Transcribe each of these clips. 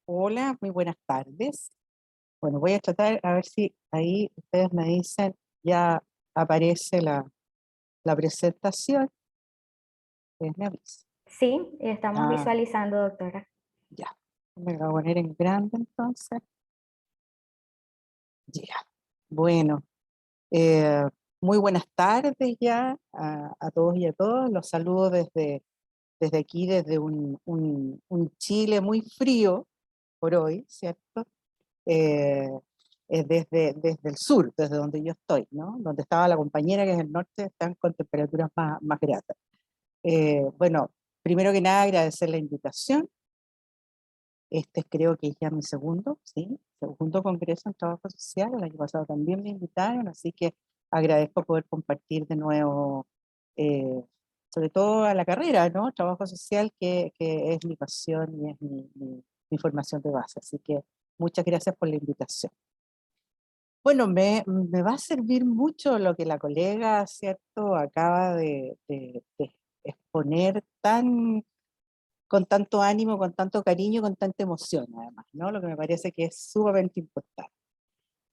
Hola, muy buenas tardes. Bueno, voy a tratar a ver si ahí ustedes me dicen, ya aparece la presentación. Ustedes me avisan. Sí, estamos Ah, visualizando, doctora. ya. Me voy a poner en grande entonces. Ya. Bueno, eh, muy buenas tardes ya a todos y a todas. Los saludo desde aquí, desde un Chile muy frío por hoy, ¿cierto? eh, desde el sur, desde donde yo estoy, ¿no? Donde estaba la compañera, que es el norte, están con temperaturas más gratas. Bueno, primero que nada, agradecer la invitación. Este creo que es ya mi segundo, ¿sí? Segundo congreso en trabajo social. El año pasado también me invitaron, así que agradezco poder compartir de nuevo, eh, sobre todo a la carrera, ¿no? Trabajo social, que es mi pasión y es mi formación de base. Así que muchas gracias por la invitación. Bueno, me va a servir mucho lo que la colega, ¿cierto?, acaba de exponer con tanto ánimo, con tanto cariño, con tanta emoción, además, ¿no? Lo que me parece que es sumamente importante.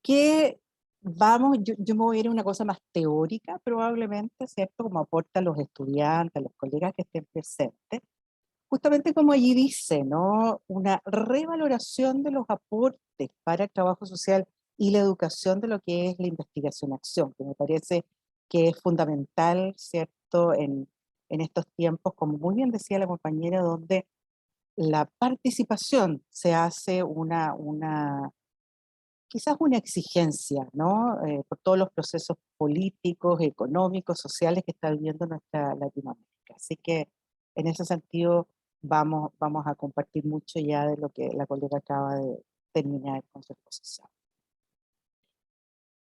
Que yo me voy a ir a una cosa más teórica, probablemente, ¿cierto?, como aportan los estudiantes, los colegas que estén presentes. Justamente como allí dice, ¿no? Una revaloración de los aportes para el trabajo social y la educación de lo que es la investigación-acción, que me parece que es fundamental, ¿cierto? En estos tiempos, como muy bien decía la compañera, donde la participación se hace quizás una exigencia, ¿no? Por todos los procesos políticos, económicos, sociales que está viviendo nuestra Latinoamérica. Así que en ese sentido vamos a compartir mucho ya de lo que la colega acaba de terminar con su exposición.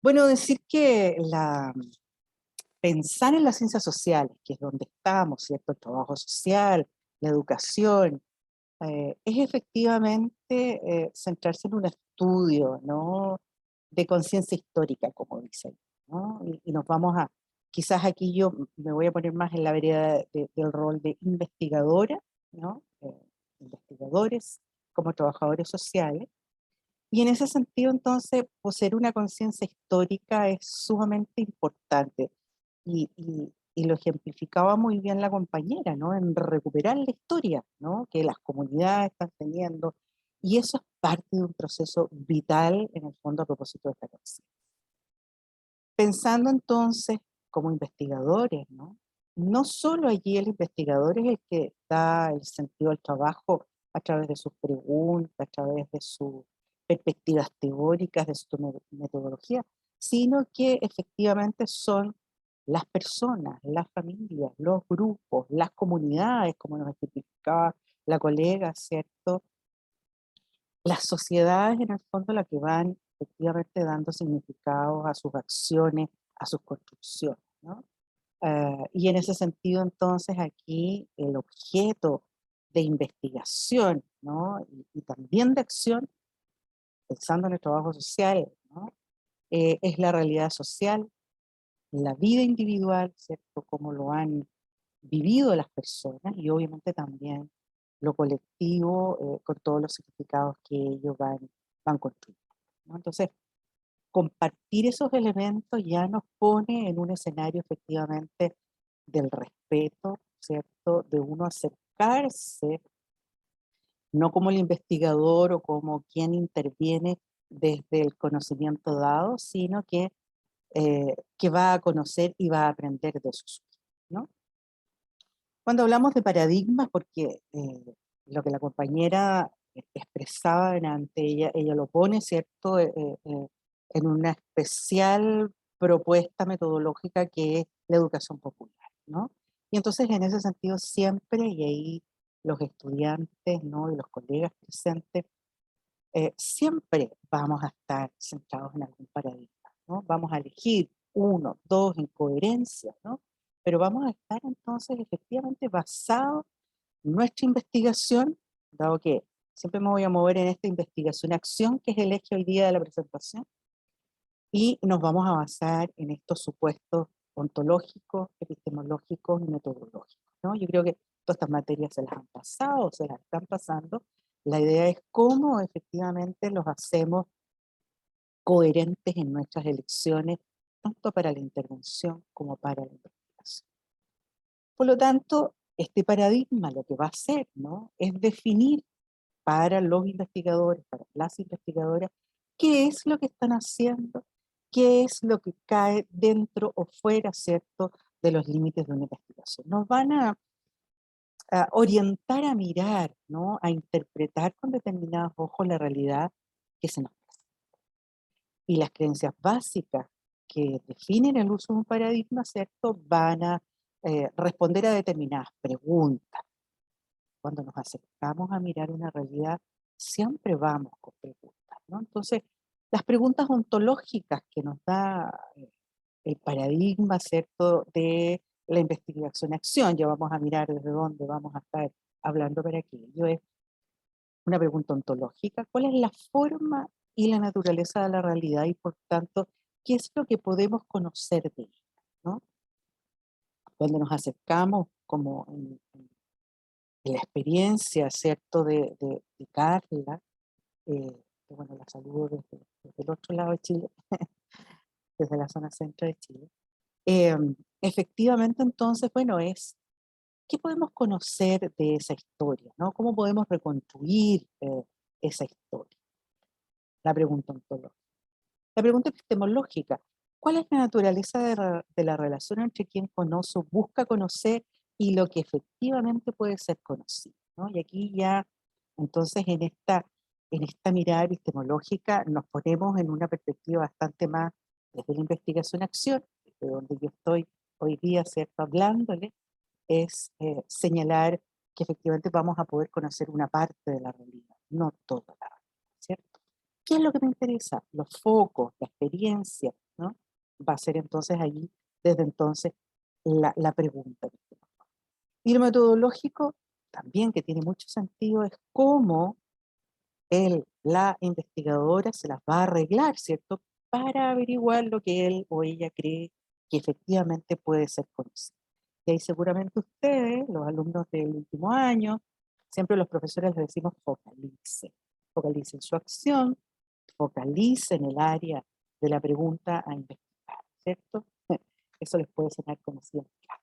Bueno, decir que pensar en las ciencias sociales, que es donde estamos, ¿cierto? El trabajo social, la educación, es efectivamente centrarse en un estudio, ¿no? De conciencia histórica, como dicen, ¿no? Y nos vamos quizás aquí yo me voy a poner más en la vereda del rol de investigadora, ¿no? Investigadores como trabajadores sociales. Y en ese sentido, entonces, poseer una conciencia histórica es sumamente importante. Y lo ejemplificaba muy bien la compañera, ¿no? En recuperar la historia, ¿no? Que las comunidades están teniendo. Y eso es parte de un proceso vital, en el fondo, a propósito de esta conciencia. Pensando entonces como investigadores, ¿no? No solo allí el investigador es el que da el sentido al trabajo a través de sus preguntas, a través de sus perspectivas teóricas, de su metodología, sino que efectivamente son las personas, las familias, los grupos, las comunidades, como nos explicaba la colega, ¿cierto? Las sociedades, en el fondo, las que van efectivamente dando significados a sus acciones, a sus construcciones, ¿no? Y en ese sentido, entonces, aquí el objeto de investigación, ¿no? Y también de acción, pensando en el trabajo social, ¿no? Es la realidad social, la vida individual, ¿cierto? Cómo lo han vivido las personas y obviamente también lo colectivo, con todos los significados que ellos van construyendo, ¿no? Entonces, compartir esos elementos ya nos pone en un escenario efectivamente del respeto, ¿cierto? De uno acercarse, no como el investigador o como quien interviene desde el conocimiento dado, sino que va a conocer y va a aprender de sus, ¿no? Cuando hablamos de paradigmas, porque lo que la compañera expresaba ante ella lo pone, ¿cierto? En una especial propuesta metodológica que es la educación popular, ¿no? Y entonces en ese sentido siempre, y ahí los estudiantes, ¿no? Y los colegas presentes, siempre vamos a estar centrados en algún paradigma, ¿no? Vamos a elegir uno, dos, en coherencia, ¿no? Pero vamos a estar entonces efectivamente basados en nuestra investigación, dado que siempre me voy a mover en esta investigación-acción, que es el eje hoy día de la presentación, y nos vamos a basar en estos supuestos ontológicos, epistemológicos y metodológicos, ¿no? Yo creo que todas estas materias se las han pasado, se las están pasando, La idea es cómo efectivamente los hacemos coherentes en nuestras elecciones, tanto para la intervención como para la investigación. Por lo tanto, este paradigma lo que va a hacer, ¿no?, es definir para los investigadores, para las investigadoras, qué es lo que están haciendo, qué es lo que cae dentro o fuera, ¿cierto?, de los límites de una investigación. Nos van a orientar a mirar, ¿no?, a interpretar con determinados ojos la realidad que se nos presenta. Y las creencias básicas que definen el uso de un paradigma, ¿cierto?, van a responder a determinadas preguntas. Cuando nos acercamos a mirar una realidad, siempre vamos con preguntas, ¿no? Entonces, las preguntas ontológicas que nos da el paradigma, ¿cierto?, de la investigación-acción, ya vamos a mirar desde dónde vamos a estar hablando para aquello, es una pregunta ontológica: ¿cuál es la forma y la naturaleza de la realidad y, por tanto, qué es lo que podemos conocer de ella, ¿no? Cuando nos acercamos, como en la experiencia, ¿cierto?, de Carla, que bueno, la saludo desde el otro lado de Chile, desde la zona centro de Chile. Efectivamente, entonces, bueno, ¿qué podemos conocer de esa historia, ¿no? ¿Cómo podemos reconstruir esa historia? La pregunta ontológica. La pregunta epistemológica: ¿cuál es la naturaleza de la relación entre quien conoce o busca conocer y lo que efectivamente puede ser conocido, ¿no? Y aquí ya, entonces, en esta mirada epistemológica nos ponemos en una perspectiva bastante más desde la investigación-acción, desde donde yo estoy hoy día, ¿cierto?, hablándole, es señalar que efectivamente vamos a poder conocer una parte de la realidad, no toda la realidad, ¿cierto? ¿Qué es lo que me interesa? Los focos, la experiencia, ¿no? Va a ser entonces allí, desde entonces, la pregunta. Y lo metodológico, también, que tiene mucho sentido, es cómo la investigadora se las va a arreglar, ¿cierto?, para averiguar lo que él o ella cree que efectivamente puede ser conocido. Y ahí seguramente ustedes, los alumnos del último año, siempre los profesores les decimos focalicen su acción, focalicen el área de la pregunta a investigar, ¿cierto? Eso les puede sonar conocido en clase.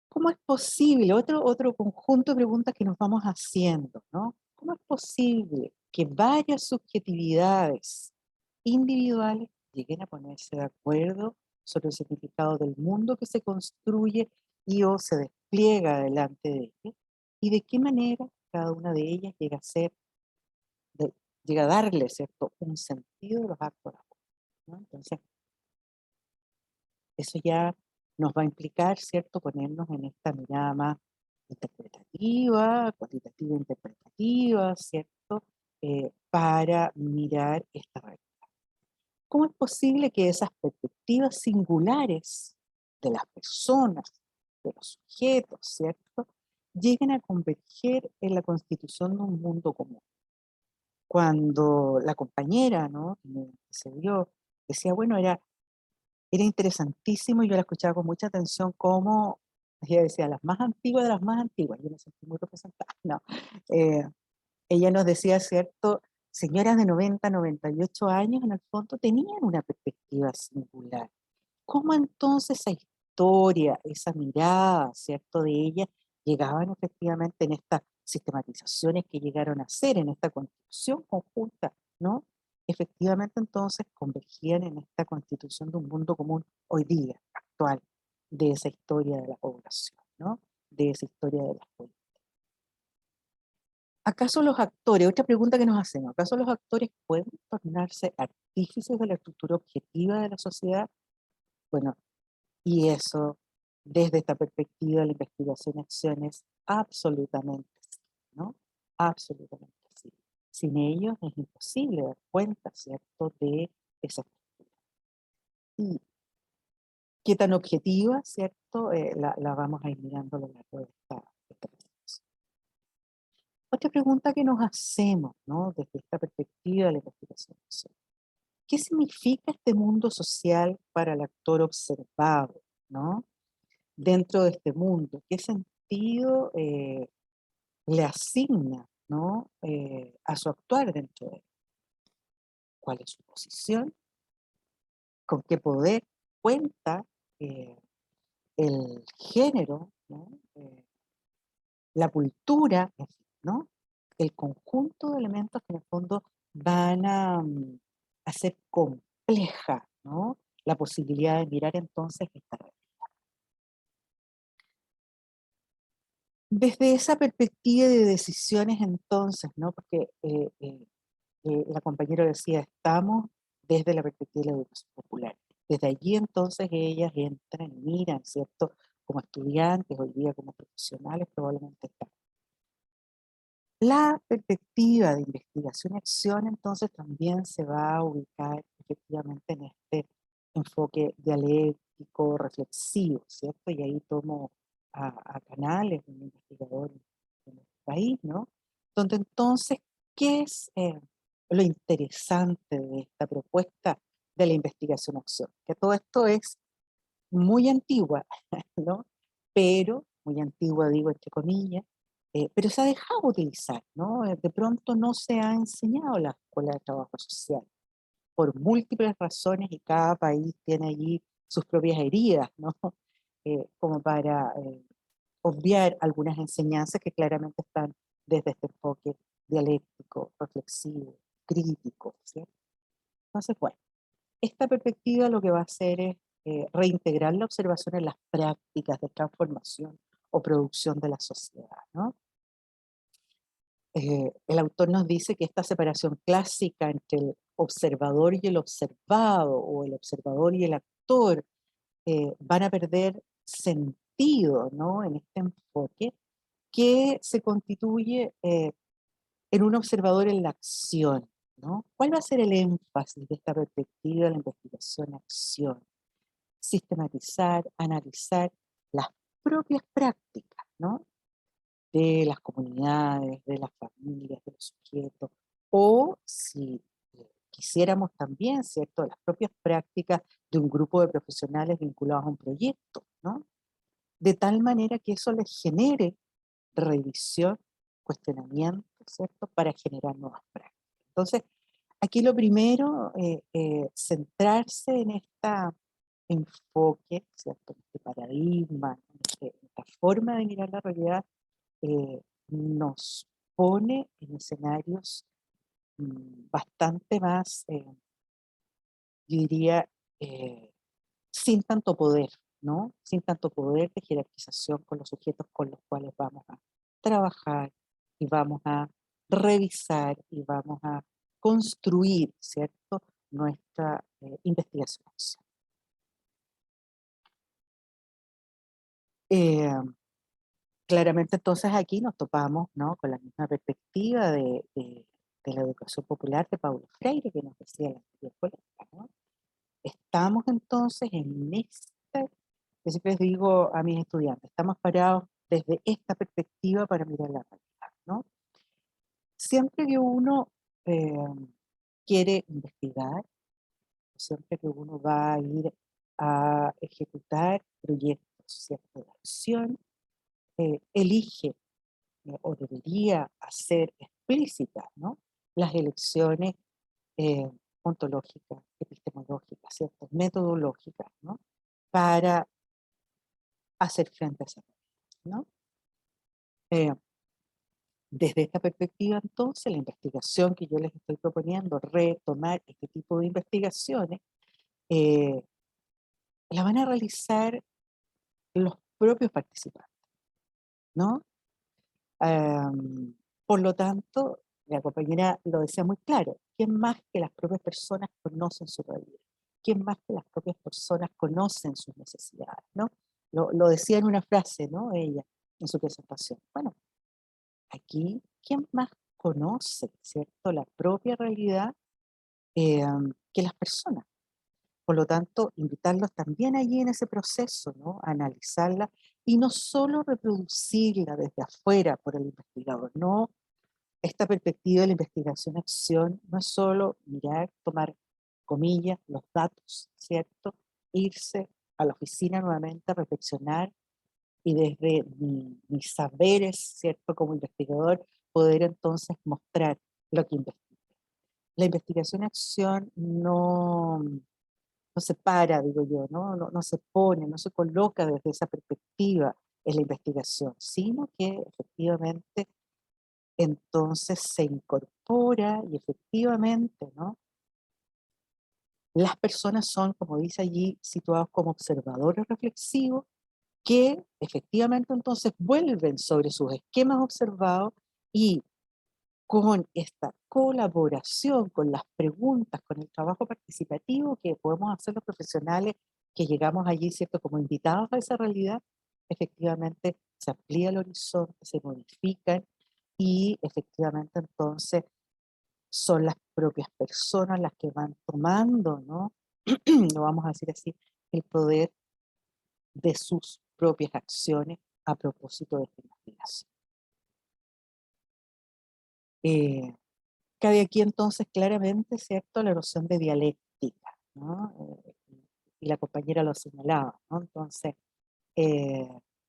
¿Cómo es posible? Otro conjunto de preguntas que nos vamos haciendo, ¿no? ¿Cómo es posible que varias subjetividades individuales lleguen a ponerse de acuerdo sobre el significado del mundo que se construye y o se despliega delante de ellos? ¿Y de qué manera cada una de ellas llega a ser, llega a darle, ¿cierto?, un sentido de los actos de la vida, ¿no? Entonces, eso ya nos va a implicar, ¿cierto?, ponernos en esta mirada más interpretativa, cuantitativa interpretativa, ¿cierto?, para mirar esta realidad. ¿Cómo es posible que esas perspectivas singulares de las personas, de los sujetos, ¿cierto?, lleguen a converger en la constitución de un mundo común? Cuando la compañera, ¿no?, que me antecedió, decía, bueno, era interesantísimo, y yo la escuchaba con mucha atención, cómo ella decía, las más antiguas de las más antiguas. Yo me sentí muy representada. No, eh, ella nos decía, ¿cierto?, señoras de 90, 98 años, en el fondo, tenían una perspectiva singular. ¿Cómo entonces esa historia, esa mirada, ¿cierto?, de ella, llegaban efectivamente en estas sistematizaciones que llegaron a hacer, en esta construcción conjunta, ¿no? Efectivamente, entonces, convergían en esta constitución de un mundo común hoy día, actual, de esa historia de la población, ¿no?, de esa historia de las políticas. ¿Acaso los actores, otra pregunta que nos hacemos, acaso los actores pueden tornarse artífices de la estructura objetiva de la sociedad? Bueno, y eso, desde esta perspectiva de la investigación-acción, es absolutamente sí, ¿no? Absolutamente sí. Sin ellos es imposible dar cuenta, ¿cierto?, de esa estructura. Y qué tan objetiva, ¿cierto?, la vamos a ir mirando a lo largo de esta presentación. Otra pregunta que nos hacemos, ¿no?, desde esta perspectiva de la investigación-acción: ¿qué significa este mundo social para el actor observado, ¿no?, dentro de este mundo? ¿Qué sentido le asigna, ¿no? A su actuar dentro de él. ¿Cuál es su posición? ¿Con qué poder cuenta el género, ¿no? La cultura, en fin, ¿no? El conjunto de elementos que en el fondo van a hacer compleja, ¿no? La posibilidad de mirar entonces esta realidad. Desde esa perspectiva de decisiones entonces, ¿no? Porque la compañera decía, estamos desde la perspectiva de la educación popular. Desde allí entonces ellas entran y miran, ¿cierto? Como estudiantes, hoy día como profesionales probablemente están. La perspectiva de investigación y acción entonces también se va a ubicar efectivamente en este enfoque dialéctico, reflexivo, ¿cierto? Y ahí tomo a Canales, un investigador en nuestro país, ¿no? Donde entonces, ¿qué es lo interesante de esta propuesta de la investigación-acción? Que todo esto es muy antigua, ¿no? Pero, muy antigua digo entre comillas, pero se ha dejado utilizar, ¿no? De pronto no se ha enseñado en la Escuela de Trabajo Social, por múltiples razones y cada país tiene allí sus propias heridas, ¿no? Como para obviar algunas enseñanzas que claramente están desde este enfoque dialéctico, reflexivo, crítico, ¿cierto? Entonces, bueno, esta perspectiva lo que va a hacer es reintegrar la observación en las prácticas de transformación o producción de la sociedad, ¿no? El autor nos dice que esta separación clásica entre el observador y el observado, o el observador y el actor, van a perder sentido, ¿no? En este enfoque que se constituye en un observador en la acción, ¿no? ¿Cuál va a ser el énfasis de esta perspectiva de la investigación-acción? Sistematizar, analizar las propias prácticas, ¿no? De las comunidades, de las familias, de los sujetos, o si quisiéramos también, ¿cierto?, las propias prácticas de un grupo de profesionales vinculados a un proyecto, ¿no? De tal manera que eso les genere revisión, cuestionamiento, ¿cierto?, para generar nuevas prácticas. Entonces, aquí lo primero, centrarse en este enfoque, ¿cierto?, en este paradigma, en esta forma de mirar la realidad, nos pone en escenarios bastante más, yo diría, eh, sin tanto poder, ¿no? Sin tanto poder de jerarquización con los sujetos con los cuales vamos a trabajar y vamos a revisar y vamos a construir, ¿cierto? Nuestra investigación. Eh, Claramente entonces aquí nos topamos, ¿no?, con la misma perspectiva de la educación popular de Paulo Freire, que nos decía la anterior colega, ¿no? Estamos entonces en esta, yo siempre les digo a mis estudiantes, estamos parados desde esta perspectiva para mirar la realidad, ¿no? Siempre que uno eh, quiere investigar, siempre que uno va a ir a ejecutar proyectos, ¿cierto?, de acción, elige o debería hacer explícitas, ¿no?, las elecciones eh, ontológicas, epistemológicas, ¿cierto?, metodológicas, ¿no?, para hacer frente a esa realidad, ¿no? Eh, Desde esta perspectiva, entonces, la investigación que yo les estoy proponiendo, retomar este tipo de investigaciones, eh, la van a realizar los propios participantes, ¿no? Por lo tanto, la compañera lo decía muy claro, ¿quién más que las propias personas conocen su realidad? ¿Quién más que las propias personas conocen sus necesidades? ¿No? Lo decía en una frase, ¿no?, ella, en su presentación. Bueno, aquí, ¿quién más conoce, ¿cierto?, la propia realidad que las personas? Por lo tanto, invitarlos también allí en ese proceso, ¿no?, a analizarla y no solo reproducirla desde afuera por el investigador, no. Esta perspectiva de la investigación-acción no es solo mirar, tomar comillas, los datos, ¿cierto? Irse a la oficina nuevamente a reflexionar y desde mis saberes, ¿cierto? Como investigador, poder entonces mostrar lo que investigué. La investigación-acción no se para, digo yo, no se pone, no se coloca desde esa perspectiva en la investigación, sino que efectivamente entonces se incorpora y efectivamente, ¿no? Las personas son, como dice allí, situados como observadores reflexivos que efectivamente entonces vuelven sobre sus esquemas observados y con esta colaboración, con las preguntas, con el trabajo participativo que podemos hacer los profesionales que llegamos allí, ¿cierto? Como invitados a esa realidad, efectivamente se amplía el horizonte, se modifican y efectivamente entonces son las propias personas las que van tomando, ¿no? Lo vamos a decir así, el poder de sus propias acciones a propósito de esta investigación. Eh, Cabe aquí entonces claramente, ¿cierto?, la noción de dialéctica, ¿no? Y la compañera lo señalaba, ¿no? Entonces, eh,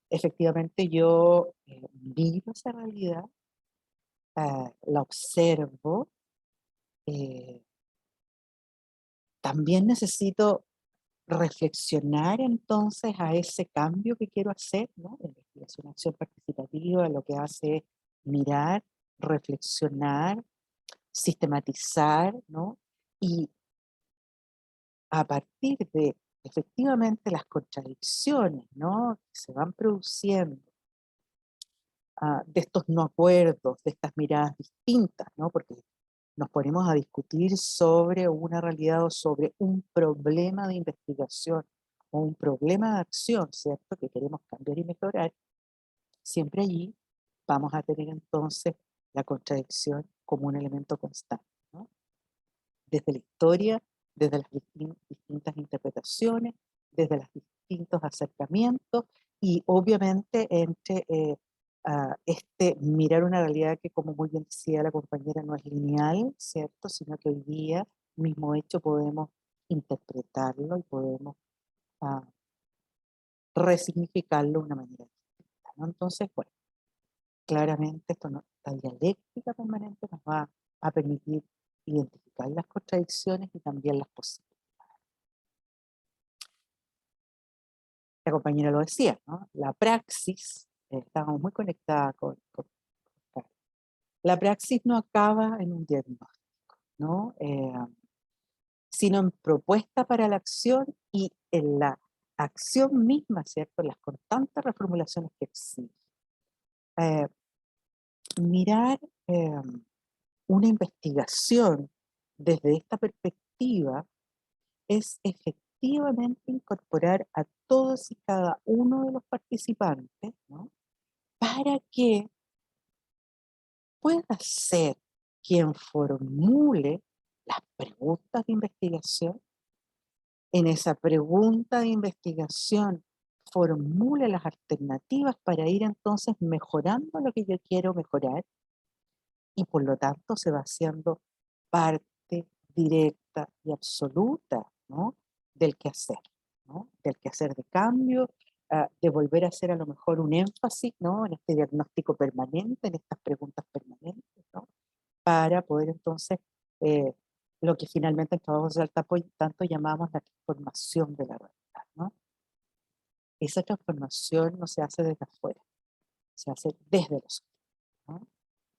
efectivamente yo miro esa realidad, la observo, eh, también necesito reflexionar entonces a ese cambio que quiero hacer, ¿no? La investigación, acción participativa, lo que hace es mirar, reflexionar, sistematizar, ¿no? Y a partir de efectivamente las contradicciones, ¿no? Que se van produciendo, de estos no acuerdos, de estas miradas distintas, ¿no? Porque nos ponemos a discutir sobre una realidad o sobre un problema de investigación o un problema de acción, ¿cierto? Que queremos cambiar y mejorar, siempre allí vamos a tener entonces la contradicción como un elemento constante, ¿no? Desde la historia, desde las distintas interpretaciones, desde los distintos acercamientos y obviamente entre este mirar una realidad que, como muy bien decía la compañera, no es lineal, ¿cierto? Sino que hoy día, mismo hecho, podemos interpretarlo y podemos ah, resignificarlo de una manera distinta, ¿no? Entonces, bueno, claramente esta dialéctica permanente nos va a permitir identificar las contradicciones y también las posibilidades. La compañera lo decía, ¿no? La praxis, estamos muy conectada con la praxis no acaba en un diagnóstico, ¿no? Sino en propuesta para la acción y en la acción misma, ¿cierto? Las constantes reformulaciones que existen. Eh, Mirar una investigación desde esta perspectiva es efectivamente incorporar a todos y cada uno de los participantes, ¿no? Para que pueda ser quien formule las preguntas de investigación, en esa pregunta de investigación formule las alternativas para ir entonces mejorando lo que yo quiero mejorar y por lo tanto se va haciendo parte directa y absoluta, ¿no? Del quehacer, ¿no? Del quehacer de cambio, de volver a hacer a lo mejor un énfasis, ¿no? En este diagnóstico permanente, en estas preguntas permanentes, ¿no? Para poder entonces, eh, lo que finalmente en trabajo social tanto llamamos la transformación de la realidad, ¿no? Esa transformación no se hace desde afuera, se hace desde los otros, ¿no?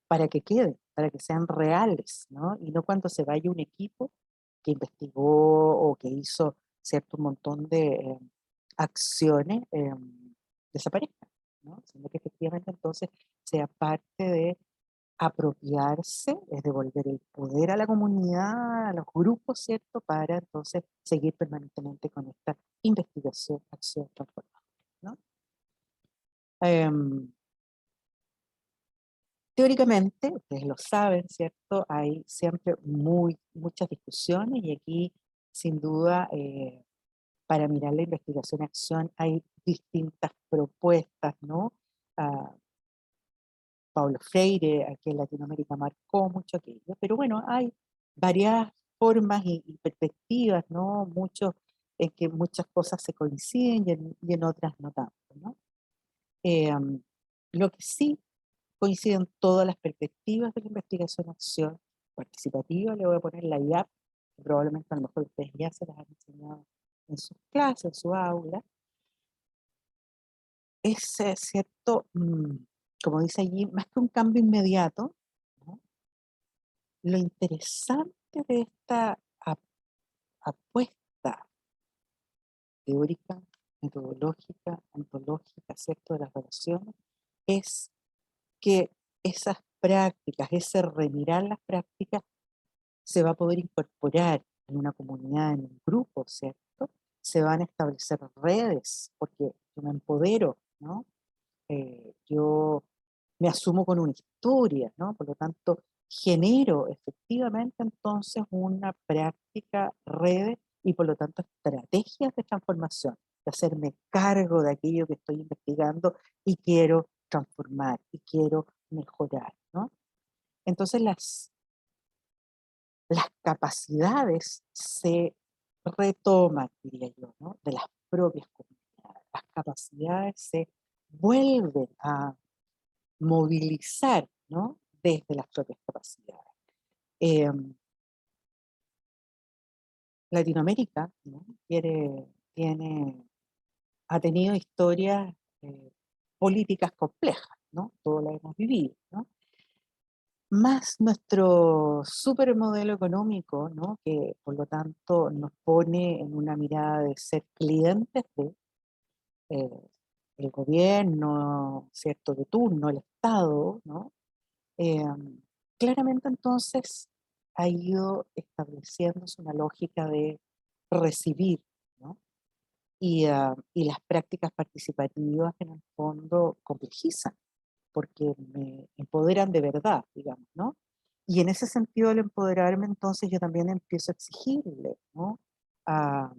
Para que queden, para que sean reales, ¿no? Y no cuando se vaya un equipo que investigó o que hizo cierto montón de acciones, desaparezcan, ¿no? Sino que efectivamente entonces sea parte de apropiarse, es devolver el poder a la comunidad, a los grupos, ¿cierto? Para entonces seguir permanentemente con esta investigación, acción transformadora, ¿no? Em, Teóricamente, ustedes lo saben, ¿cierto? Hay siempre muchas discusiones y aquí, sin duda, para mirar la investigación-acción hay distintas propuestas, ¿no? Ah, Paulo Freire, aquí en Latinoamérica, marcó mucho aquello, pero bueno, hay varias formas y perspectivas, ¿no? En que muchas cosas se coinciden y en otras no tanto, ¿no? Lo que sí coinciden todas las perspectivas de la investigación-acción participativa, le voy a poner la IAP, que probablemente a lo mejor ustedes ya se las han enseñado en sus clases, en su aula, es cierto, como dice allí, más que un cambio inmediato, ¿no? Lo interesante de esta apuesta teórica, metodológica, ontológica, ¿cierto?, de las relaciones, es que esas prácticas, ese remirar las prácticas, se va a poder incorporar en una comunidad, en un grupo, ¿cierto? Se van a establecer redes, porque yo me empodero, ¿no? Yo me asumo con una historia, ¿no? Por lo tanto, genero efectivamente entonces una práctica, redes y por lo tanto estrategias de transformación, de hacerme cargo de aquello que estoy investigando y quiero transformar y quiero mejorar, ¿no? Entonces las capacidades se retoman, diría yo, ¿no? De las propias comunidades. Las capacidades se vuelven a movilizar, ¿no?, desde las propias capacidades. Eh, Latinoamérica, ¿no?, ha tenido historias políticas complejas, ¿no? Todos las hemos vivido, ¿no? Más nuestro supermodelo económico, ¿no?, que por lo tanto nos pone en una mirada de ser clientes de eh, el gobierno, ¿cierto?, de turno, el Estado, ¿no? Eh, Claramente entonces ha ido estableciéndose una lógica de recibir, ¿no? Y las prácticas participativas en el fondo complejizan, porque me empoderan de verdad, digamos, ¿no? Y en ese sentido del empoderarme, entonces yo también empiezo a exigirle, ¿no?, a,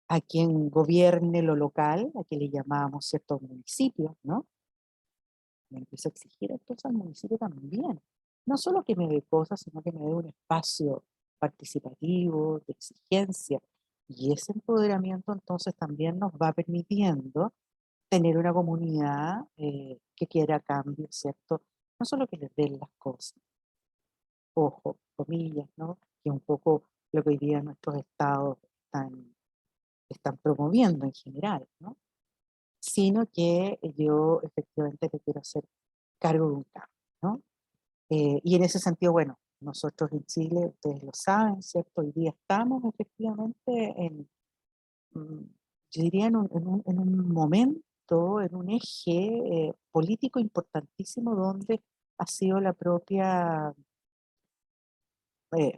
a quien gobierne lo local, a quien le llamamos ciertos municipios, ¿no? Me empiezo a exigir entonces al municipio también. No solo que me dé cosas, sino que me dé un espacio participativo, de exigencia. Y ese empoderamiento entonces también nos va permitiendo tener una comunidad que quiera cambio, ¿cierto? No solo que les den las cosas, ojo, comillas, ¿no? Que un poco lo que hoy día nuestros estados están promoviendo en general, ¿no? Sino que yo efectivamente me quiero hacer cargo de un cambio, ¿no? Y en ese sentido, bueno, nosotros en Chile, ustedes lo saben, ¿cierto? Hoy día estamos efectivamente mm, yo diría en un momento, en un eje político importantísimo donde ha sido la propia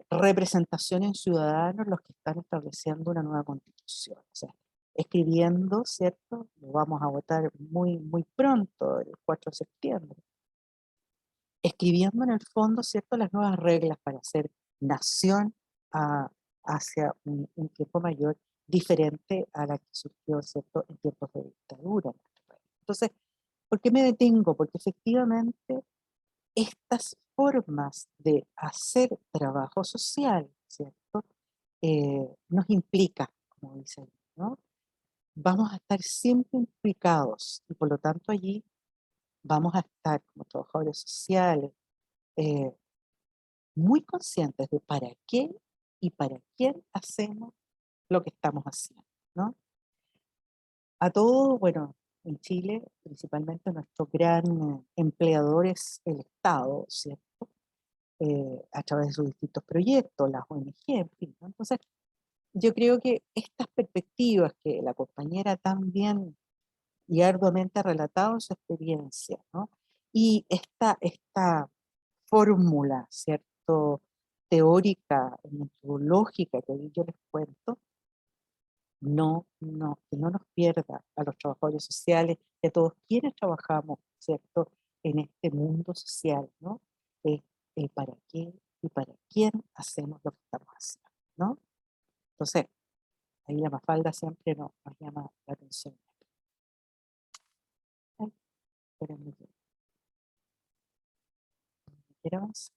representación en ciudadanos los que están estableciendo una nueva constitución. O sea, escribiendo, ¿cierto? Lo vamos a votar muy, muy pronto, el 4 de septiembre. Escribiendo en el fondo, ¿cierto?, las nuevas reglas para hacer nación a- hacia un tiempo mayor, diferente a la que surgió, ¿cierto?, en tiempos de dictadura en nuestro país. Entonces, ¿por qué me detengo? Porque efectivamente estas formas de hacer trabajo social, ¿cierto?, nos implica, como dice ahí, ¿no? Vamos a estar siempre implicados y por lo tanto allí vamos a estar como trabajadores sociales, eh, muy conscientes de para qué y para quién hacemos lo que estamos haciendo, ¿no? A todo, bueno, en Chile principalmente nuestro gran empleador es el Estado, ¿cierto? A través de sus distintos proyectos, las ONG, en fin, ¿no? Entonces, yo creo que estas perspectivas que la compañera tan bien y arduamente ha relatado en su experiencia, ¿no? Y esta fórmula, ¿cierto?, teórica, metodológica que hoy yo les cuento, que no nos pierda a los trabajadores sociales, y a todos quienes trabajamos, ¿cierto?, en este mundo social, ¿no? Eh, ¿Para qué y para quién hacemos lo que estamos haciendo, ¿no? Entonces, ahí la Mafalda siempre nos llama la atención. Ay, espérenme que quiero avanzar.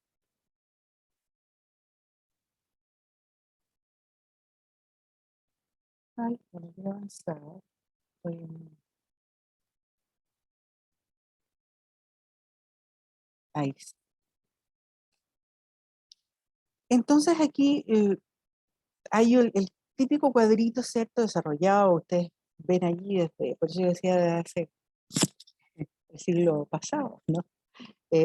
Ay, no quiero avanzar. Estoy Ahí sí. Entonces aquí hay el típico cuadrito, ¿cierto? Desarrollado, ustedes ven allí, desde, por eso yo decía, desde hace el siglo pasado, ¿no?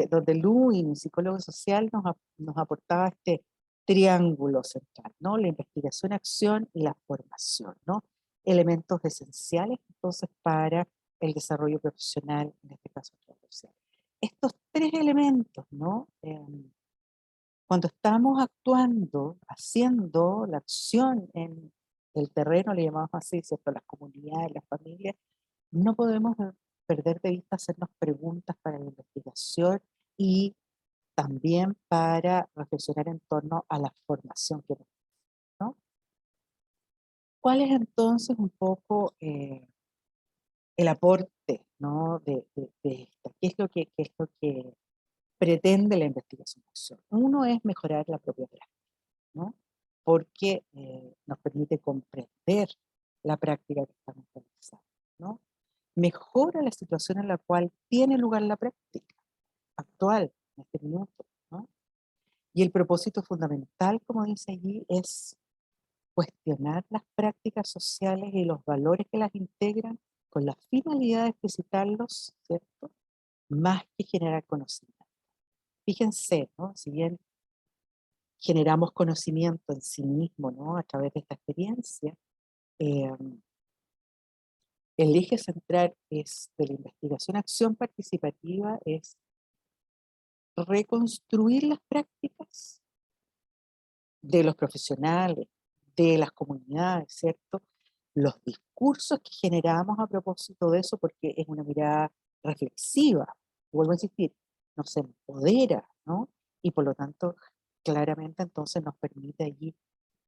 Donde Lewin, un psicólogo social, nos aportaba este triángulo central, ¿no? La investigación, acción y la formación, ¿no? Elementos esenciales, entonces, para el desarrollo profesional, en este caso transversal. Estos tres elementos, ¿no? Cuando estamos actuando, haciendo la acción en el terreno, le llamamos así, ¿cierto? Las comunidades, las familias, no podemos perder de vista hacernos preguntas para la investigación y también para reflexionar en torno a la formación que nos, ¿no? ¿Cuál es entonces un poco el aporte, ¿no? de esta? ¿Qué es lo que pretende la investigación-acción? Uno es mejorar la propia práctica, ¿no? Porque nos permite comprender la práctica que estamos realizando, ¿no? Mejora la situación en la cual tiene lugar la práctica actual, en este minuto, ¿no? Y el propósito fundamental, como dice allí, es cuestionar las prácticas sociales y los valores que las integran con la finalidad de explicitarlos, ¿cierto? Más que generar conocimiento. Fíjense, ¿no? Si bien generamos conocimiento en sí mismo, ¿no? A través de esta experiencia, eh, el eje central es de la investigación-acción participativa es reconstruir las prácticas de los profesionales, de las comunidades, ¿cierto? Los discursos que generamos a propósito de eso, porque es una mirada reflexiva, vuelvo a insistir, nos empodera, ¿no? Y por lo tanto, claramente entonces nos permite allí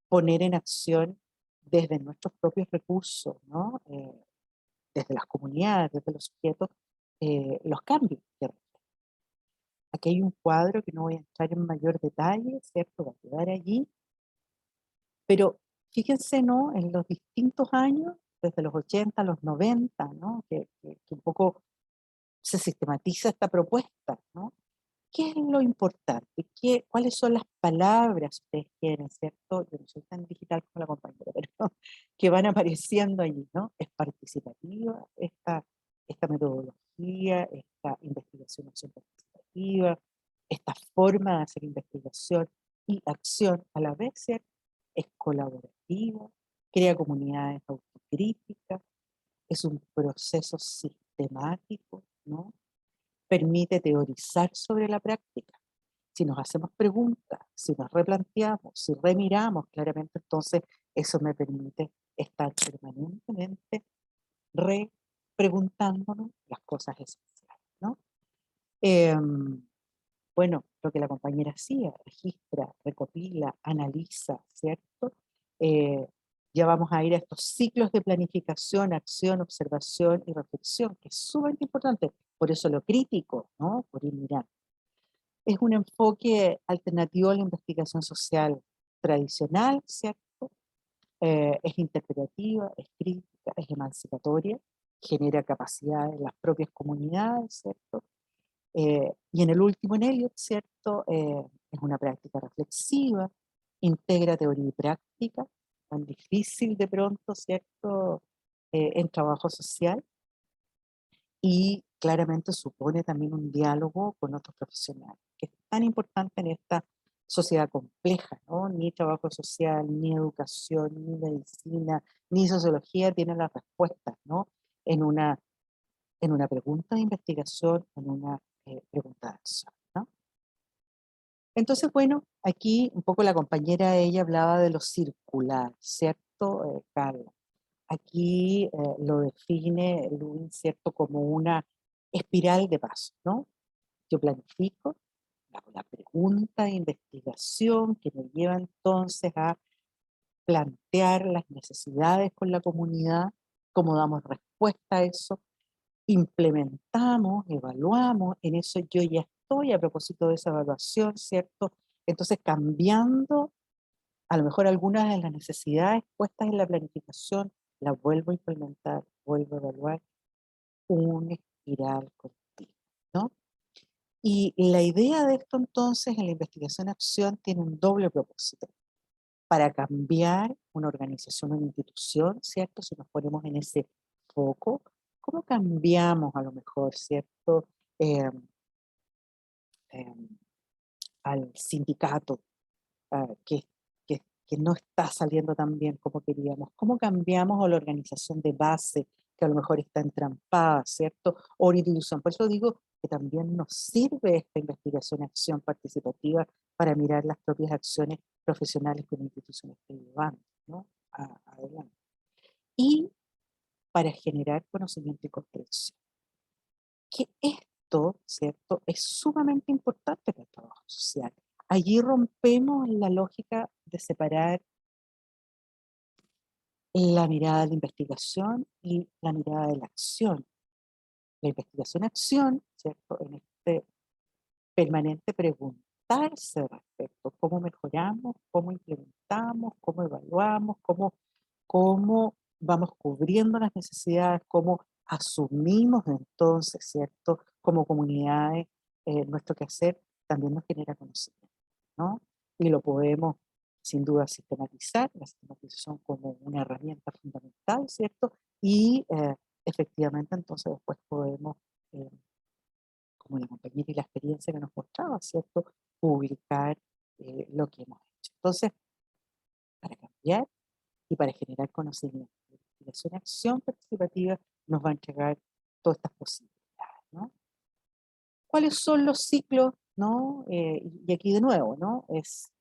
poner en acción desde nuestros propios recursos, ¿no? Desde las comunidades, desde los sujetos, los cambios que requieren. Aquí hay un cuadro que no voy a entrar en mayor detalle, ¿cierto? Va a quedar allí, pero fíjense, ¿no? En los distintos años, desde los 80 a los 90, ¿no? Que un poco se sistematiza esta propuesta, ¿no? ¿Qué es lo importante? ¿Cuáles son las palabras que ustedes quieren, cierto? Yo no soy tan digital como la compañera, pero que van apareciendo allí, ¿no? Es participativa esta metodología, esta investigación acción participativa, esta forma de hacer investigación y acción a la vez, ¿cierto? Es colaborativa, crea comunidades autocríticas, es un proceso sistemático, ¿no? Permite teorizar sobre la práctica. Si nos hacemos preguntas, si nos replanteamos, si remiramos, claramente entonces eso me permite estar permanentemente repreguntándonos las cosas esenciales, ¿no? Bueno, lo que la compañera hacía, registra, recopila, analiza, ¿cierto? Eh, ya vamos a ir a estos ciclos de planificación, acción, observación y reflexión, que es súper importante. Por eso lo crítico, ¿no? Por ir mirando. Es un enfoque alternativo a la investigación social tradicional, ¿cierto? Es interpretativa, es crítica, es emancipatoria, genera capacidad en las propias comunidades, ¿cierto? Y en el último, en Eliot, ¿cierto? Es una práctica reflexiva, integra teoría y práctica, tan difícil de pronto, ¿cierto? En trabajo social, y claramente supone también un diálogo con otros profesionales, que es tan importante en esta sociedad compleja, ¿no? Ni trabajo social, ni educación, ni medicina, ni sociología tienen las respuestas, ¿no? En una, en una pregunta de investigación, en una pregunta de acción, ¿no? Entonces, bueno, aquí un poco la compañera, ella hablaba de lo circular, ¿cierto, Carla? Aquí lo define Lewin, ¿cierto? Como una espiral de paso, ¿no? Yo planifico, hago la pregunta de investigación que me lleva entonces a plantear las necesidades con la comunidad, cómo damos respuesta a eso, implementamos, evaluamos, en eso yo ya estoy a propósito de esa evaluación, ¿cierto? Entonces cambiando a lo mejor algunas de las necesidades puestas en la planificación, las vuelvo a implementar, vuelvo a evaluar, una espiral continua, ¿no? Y la idea de esto entonces en la investigación-acción tiene un doble propósito. Para cambiar una organización o una institución, ¿cierto? Si nos ponemos en ese foco, ¿cómo cambiamos a lo mejor, ¿cierto? Eh, eh, Al sindicato que no está saliendo tan bien como queríamos. ¿Cómo cambiamos a la organización de base que a lo mejor está entrampada, ¿cierto? O una institución. Por eso digo que también nos sirve esta investigación acción participativa para mirar las propias acciones profesionales que una institución está llevando, ¿no? Adelante. Y para generar conocimiento y comprensión. Que esto, ¿cierto? Es sumamente importante para el trabajo social. Allí rompemos la lógica de separar la mirada de la investigación y la mirada de la acción. La investigación-acción, ¿cierto? En este permanente preguntarse respecto, cómo mejoramos, cómo implementamos, cómo evaluamos, cómo vamos cubriendo las necesidades, cómo asumimos entonces, ¿cierto? Como comunidades, nuestro quehacer también nos genera conocimiento, ¿no? Y lo podemos sin duda sistematizar, la sistematización como una herramienta fundamental, ¿cierto? Y efectivamente entonces después podemos eh, como la compañera y la experiencia que nos mostraba, ¿cierto? Publicar lo que hemos hecho. Entonces, para cambiar y para generar conocimiento, la investigación y acción participativa nos va a entregar todas estas posibilidades, ¿no? ¿Cuáles son los ciclos, no? Y aquí de nuevo, ¿no? Es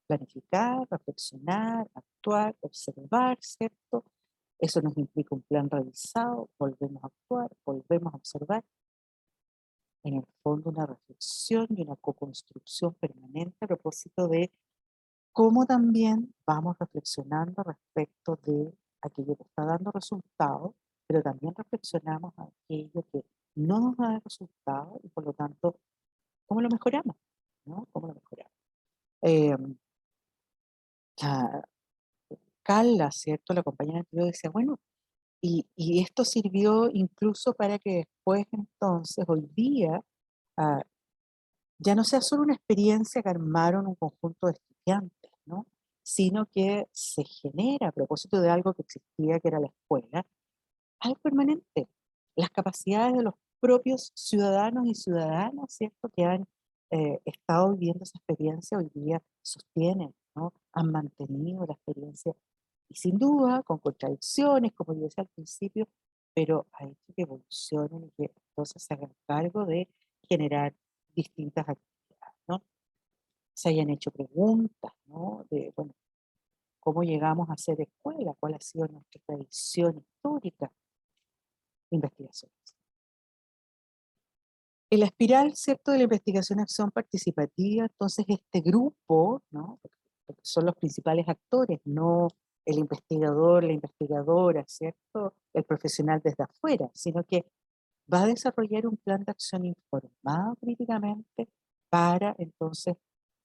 planificar, reflexionar, actuar, observar, ¿cierto? Eso nos implica un plan revisado, volvemos a actuar, volvemos a observar, en el fondo una reflexión y una co-construcción permanente a propósito de cómo también vamos reflexionando respecto de aquello que está dando resultados, pero también reflexionamos a aquello que no nos da resultados y por lo tanto, ¿cómo lo mejoramos? ¿No? ¿Cómo lo mejoramos? Eh, la- Carla, ¿cierto? La compañera anterior decía, bueno, y esto sirvió incluso para que después entonces, hoy día, ah, ya no sea solo una experiencia que armaron un conjunto de estudiantes, ¿no? Sino que se genera a propósito de algo que existía, que era la escuela, algo permanente. Las capacidades de los propios ciudadanos y ciudadanas, ¿cierto? Que han estado viviendo esa experiencia, hoy día sostienen, ¿no? Han mantenido la experiencia y sin duda, con contradicciones, como yo decía al principio, pero ha hecho que evolucionen y que entonces se hagan cargo de generar distintas actividades, ¿no? Se hayan hecho preguntas, ¿no? De, bueno, ¿cómo llegamos a ser escuela? ¿Cuál ha sido nuestra tradición histórica? Investigaciones. En la espiral, ¿cierto?, de la investigación-acción participativa, entonces este grupo, ¿no?, porque son los principales actores, no el investigador, la investigadora, ¿cierto?, el profesional desde afuera, sino que va a desarrollar un plan de acción informado críticamente para entonces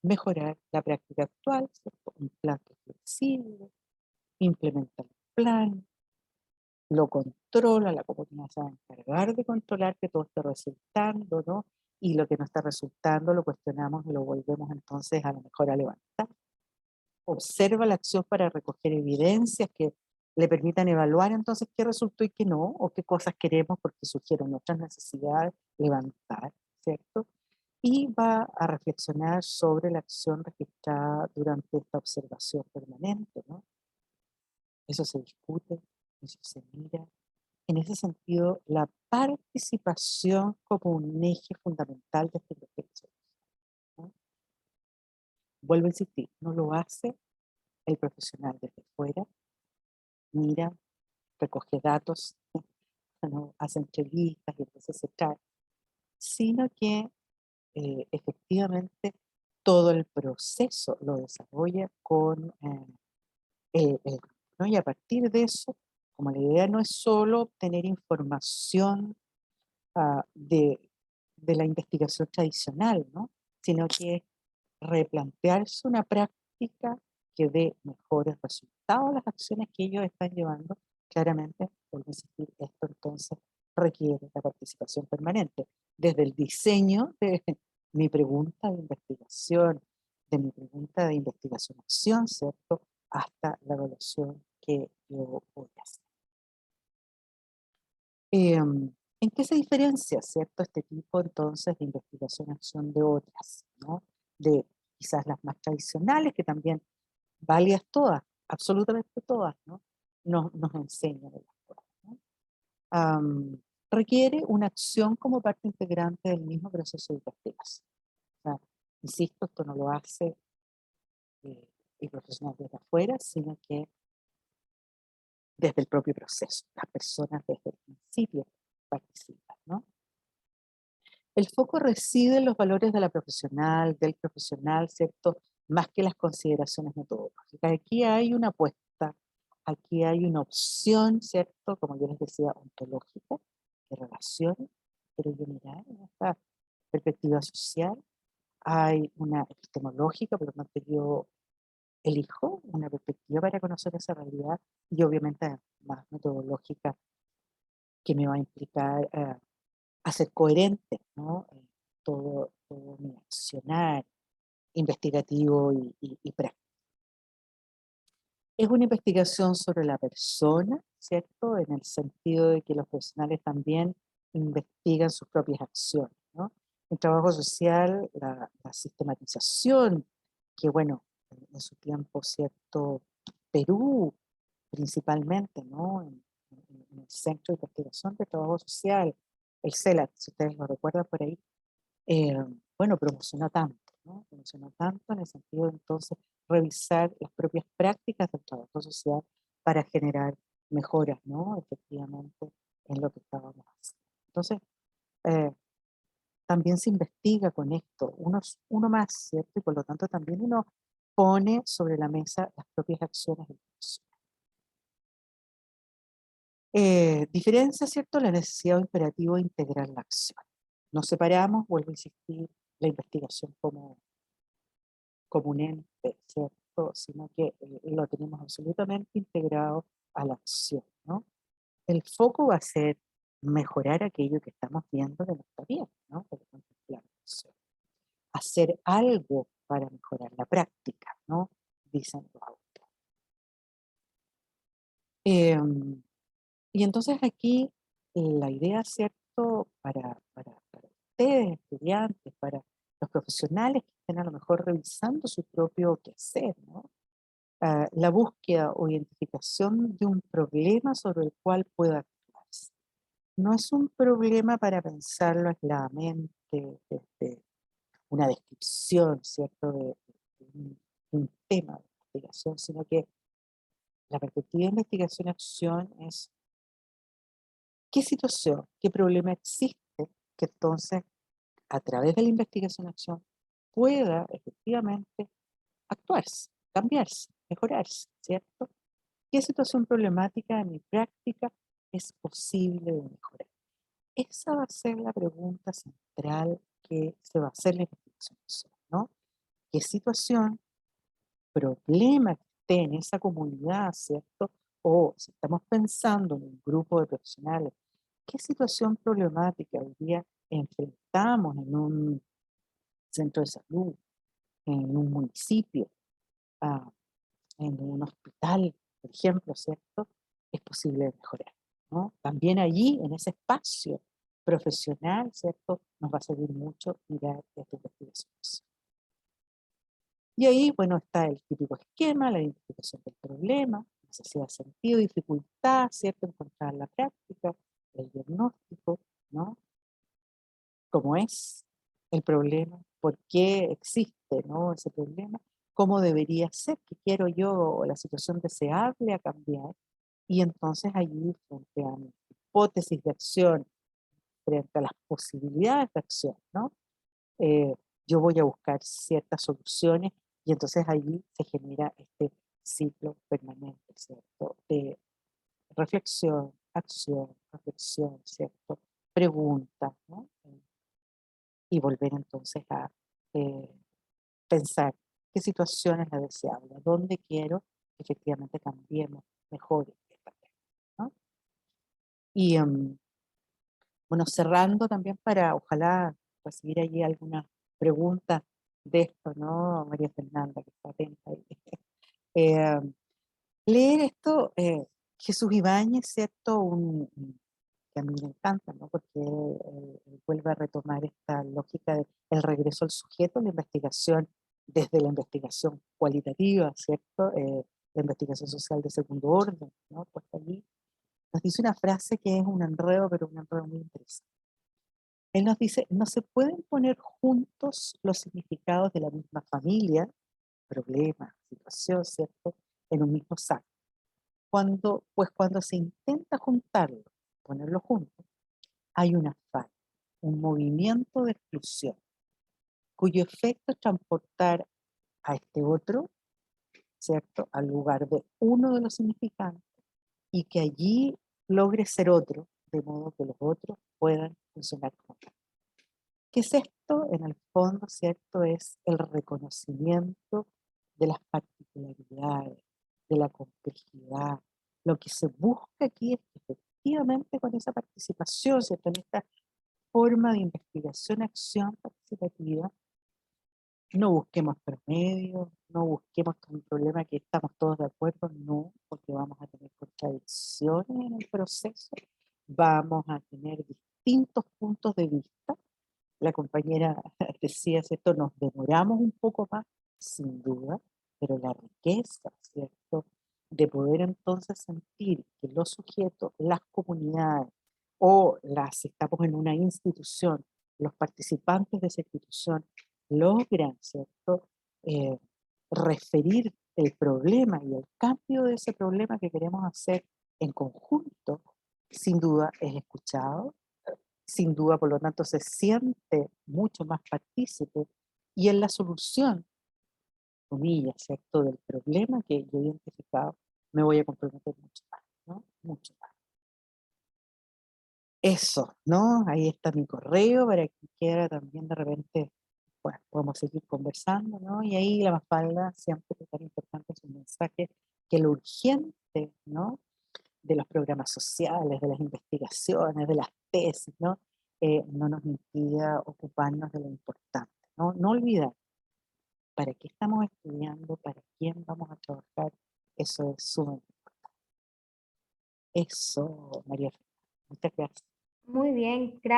mejorar la práctica actual, ¿cierto? Un plan que es flexible, implementa el plan, lo controla, la comunidad se va a encargar de controlar que todo esté resultando, ¿no? Y lo que no está resultando lo cuestionamos y lo volvemos entonces a lo mejor a levantar. Observa la acción para recoger evidencias que le permitan evaluar entonces qué resultó y qué no, o qué cosas queremos porque surgieron otras necesidades, levantar, ¿cierto? Y va a reflexionar sobre la acción registrada durante esta observación permanente, ¿no? Eso se discute, eso se mira. En ese sentido, la participación como un eje fundamental de este proceso, ¿no? Vuelvo a insistir, no lo hace el profesional desde fuera, mira, recoge datos, ¿no? Hace entrevistas y entonces se trae, sino que efectivamente todo el proceso lo desarrolla con el grupo, ¿no? Y a partir de eso, como la idea no es solo obtener información de la investigación tradicional, ¿no? Sino que replantearse una práctica que dé mejores resultados a las acciones que ellos están llevando, claramente, por insistir, esto entonces requiere la participación permanente, desde el diseño mi pregunta de investigación, de mi pregunta de investigación-acción, ¿cierto? Hasta la evaluación que yo voy a hacer. ¿En qué se diferencia, cierto, este tipo entonces de investigación-acción de otras, ¿no? De quizás las más tradicionales, que también válidas todas, absolutamente todas, ¿no? Nos enseñan de las cosas, ¿no? Requiere una acción como parte integrante del mismo proceso de investigación. O sea, insisto, esto no lo hace el profesional desde afuera, sino que desde el propio proceso. Las personas desde el principio participan, ¿no? El foco reside en los valores de la profesional, del profesional, ¿cierto? Más que las consideraciones metodológicas. Aquí hay una apuesta, aquí hay una opción, ¿cierto? Como yo les decía, ontológica, de relaciones, pero yo mirar en esta perspectiva social. Hay una epistemológica, por lo tanto yo elijo una perspectiva para conocer esa realidad y obviamente más metodológica que me va a implicar a ser coherente, ¿no? Todo mi accionar investigativo y práctico. Es una investigación sobre la persona, ¿cierto? En el sentido de que los profesionales también investigan sus propias acciones, ¿no? El trabajo social, la sistematización, que bueno, en su tiempo, ¿cierto? Perú, principalmente, ¿no? En el Centro de Investigación de Trabajo Social, el CELAT, si ustedes lo recuerdan por ahí, eh, bueno, promocionó tanto, ¿no? Promocionó tanto en el sentido de entonces revisar las propias prácticas del trabajo social para generar mejoras, ¿no? Efectivamente, en lo que estábamos haciendo. Entonces, eh, también se investiga con esto, uno más, ¿cierto? Y por lo tanto también uno pone sobre la mesa las propias acciones del profesional. Diferencia, ¿cierto? La necesidad o imperativo de integrar la acción. No separamos, vuelvo a insistir, la investigación como un ente, ¿cierto? Sino que lo tenemos absolutamente integrado a la acción, ¿no? El foco va a ser mejorar aquello que estamos viendo que no está bien, ¿no? Por lo tanto, la acción. Hacer algo para mejorar la práctica, ¿no? Dicen los autores. Y entonces aquí la idea, ¿cierto? Para ustedes, estudiantes, para los profesionales que estén a lo mejor revisando su propio quehacer, ¿no? La búsqueda o identificación de un problema sobre el cual pueda actuarse. No es un problema para pensarlo aisladamente, desde una descripción, ¿cierto? De un tema de investigación, sino que la perspectiva de investigación-acción es qué situación, qué problema existe que entonces a través de la investigación-acción pueda efectivamente actuarse, cambiarse, mejorarse, ¿cierto? ¿Qué situación problemática en mi práctica es posible de mejorar? Esa va a ser la pregunta central que se va a hacer la investigación, ¿no? ¿Qué situación, problema que esté en esa comunidad, ¿cierto? O si estamos pensando en un grupo de profesionales, ¿qué situación problemática hoy día enfrentamos en un centro de salud, en un municipio, ah, en un hospital, por ejemplo, ¿cierto? Es posible mejorar, ¿no? También allí, en ese espacio profesional, ¿cierto? Nos va a servir mucho mirar esta investigación. Y ahí, bueno, está el típico esquema, la identificación del problema, necesidad, sentido, dificultad, ¿cierto? Encontrar la práctica, el diagnóstico, ¿no? Cómo es el problema, por qué existe, ¿no? Ese problema, cómo debería ser, qué quiero yo, o la situación deseable a cambiar. Y entonces allí, frente a mi hipótesis de acción, frente a las posibilidades de acción, ¿no? Eh, yo voy a buscar ciertas soluciones y entonces allí se genera este ciclo permanente, ¿cierto? De reflexión, ¿cierto? Preguntas, ¿no? Y volver entonces a eh, pensar qué situación es la deseable, dónde quiero que efectivamente cambiemos, mejor esta práctica, ¿no? Y bueno, cerrando también para ojalá recibir allí algunas preguntas de esto, ¿no? María Fernanda, que está atenta ahí. Eh, leer esto, Jesús Ibáñez, ¿cierto? Que a mí me encanta, ¿no? Porque vuelve a retomar esta lógica de el regreso al sujeto, la investigación desde la investigación cualitativa, ¿cierto? La investigación social de segundo orden, ¿no? Pues allí nos dice una frase que es un enredo, pero un enredo muy interesante. Él nos dice, no se pueden poner juntos los significados de la misma familia, problema, situación, ¿cierto? En un mismo saco. Cuando se intenta juntarlo, ponerlo juntos, hay una falla, un movimiento de exclusión, cuyo efecto es transportar a este otro, ¿cierto?, al lugar de uno de los significantes y que allí logre ser otro, de modo que los otros puedan funcionar como tal. ¿Qué es esto? En el fondo, ¿cierto?, es el reconocimiento de las particularidades, de la complejidad. Lo que se busca aquí es que efectivamente con esa participación, ¿cierto?, en esta forma de investigación, acción participativa, no busquemos promedios, no busquemos un problema que estamos todos de acuerdo, no, porque vamos a tener contradicciones en el proceso, vamos a tener distintos puntos de vista. La compañera decía, ¿cierto? Nos demoramos un poco más, sin duda, pero la riqueza, ¿cierto? De poder entonces sentir que los sujetos, las comunidades si estamos en una institución, los participantes de esa institución logran, ¿cierto? Eh, Referir el problema y el cambio de ese problema que queremos hacer en conjunto, sin duda es escuchado, sin duda, por lo tanto, se siente mucho más partícipe y en la solución, comillas, ¿cierto?, del problema que yo he identificado, me voy a comprometer mucho más, ¿no? Mucho más. Eso, ¿no? Ahí está mi correo para que quiera también de repente, bueno, podemos seguir conversando, ¿no? Y ahí la Mafalda siempre es tan importante su mensaje que lo urgente, ¿no?, de los programas sociales, de las investigaciones, de las tesis, ¿no? No nos impida ocuparnos de lo importante, ¿no? No olvidar para qué estamos estudiando, para quién vamos a trabajar, eso es sumamente importante. Eso, María Fernanda, muchas gracias. Muy bien, gracias.